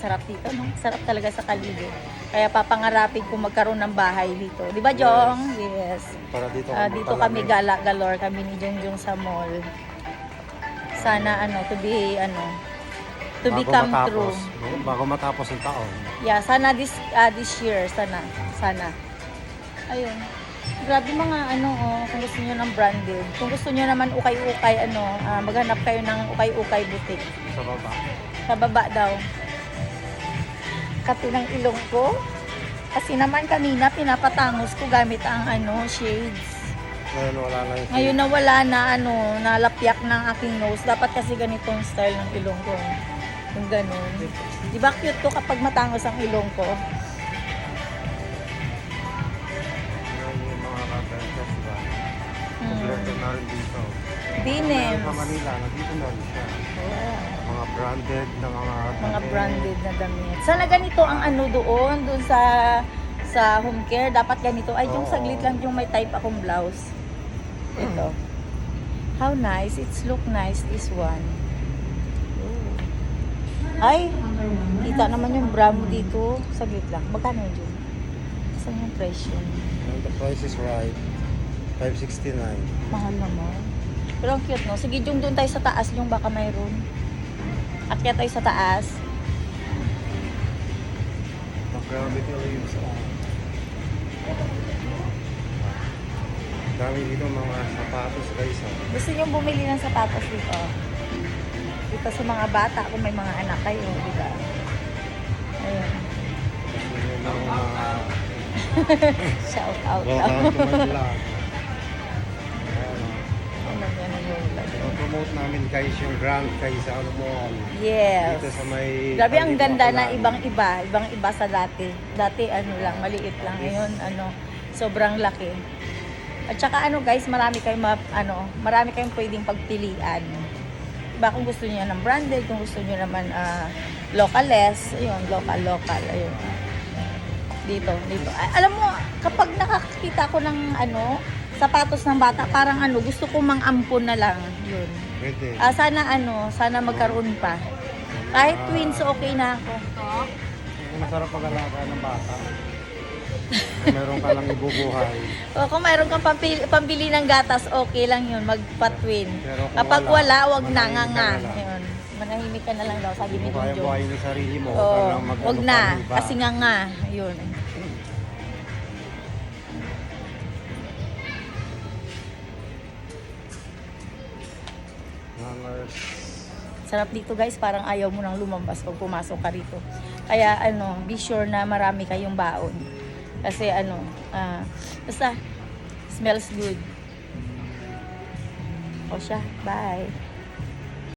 sarap dito, no? Sarap talaga sa Kalibo. Kaya papangarapin kung magkaroon ng bahay dito. Di ba, Jong? Yes. Para dito, Dito kami galak-galor kami ni Jongjong sa mall. Sana to become true. Bago matapos ang taon. Yeah, sana this year, sana. Ayun. Grabe mga kung gusto niyo ng branded. Kung gusto niyo naman ukay-ukay maghanap kayo ng ukay-ukay boutique. Sa baba. Sa baba daw. Kape ng ilong ko. Kasi naman kanina pinapatangos ko gamit ang shades. Ngayon wala na yung Ngayon na wala na nalapyak ng aking nose. Dapat kasi ganitong style ng ilong ko. Yung ganun. Di ba cute to kapag matangos ang ilong ko? yung mga kakaitas, diba? Kompleto na rin dito. Dinems. Sa Manila, nandito na rin siya. Oh. Mga branded na mga Branded na damit. Sana ganito ang doon sa home care. Dapat ganito. Ay, yung saglit lang yung may type akong blouse. Ito. How nice. It's look nice, this one. Ay, kita naman yung bra mo dito. Saglit lang. Magkano yun? Saan yung presyo? And the price is right. 569. Mahal naman. Pero ang cute, no? Sige, yung doon tayo sa taas, yung baka mayroon. Akyat tayo sa taas. Gravity leaves. Dami dito mga sapatos guys. Gusto nyo bumili ng sapatos dito? Dito sa mga bata, kung may mga anak kayo, diba? Ayun. Gusto nyo ng mga Shout out daw. welcome to my vlog. Ano yan ang yung vlog? Promote namin guys yung Grand Kaysa Mall. Yes. Dito sa may... Grabe ang ganda na ibang-iba sa dati. Dati lang, maliit lang. Ngayon, sobrang laki. At saka guys, marami kayong pwedeng pagpilian. Diba kung gusto niyo ng branded, kung gusto niyo naman locales, ayun, local, ayun. Dito. Alam mo, kapag nakakita ko ng sapatos ng bata, parang gusto ko mang-ampon na lang, yun. Pwede. Sana magkaroon pa. Kahit twins, okay na ako. Masarap pag-alaga ng bata. Kung meron ka lang ibubuhay. O, kung mayroon kang pambili ng gatas, okay lang yun, magpa-twin. Pero kung Kapag wala, wag na manahimik nga. ka na lang. Ayun. Manahimik ka na lang daw, sabi ni Kung kaya Junjun. buhayin yung sarili mo, Oo, mag wag pa na, ng iba. kasi nga, yun. Hangers. Sarap dito guys, parang ayaw mo nang lumabas pag pumasok ka rito. Kaya be sure na marami kayong baon. Kasi basta smells good. O siya, bye.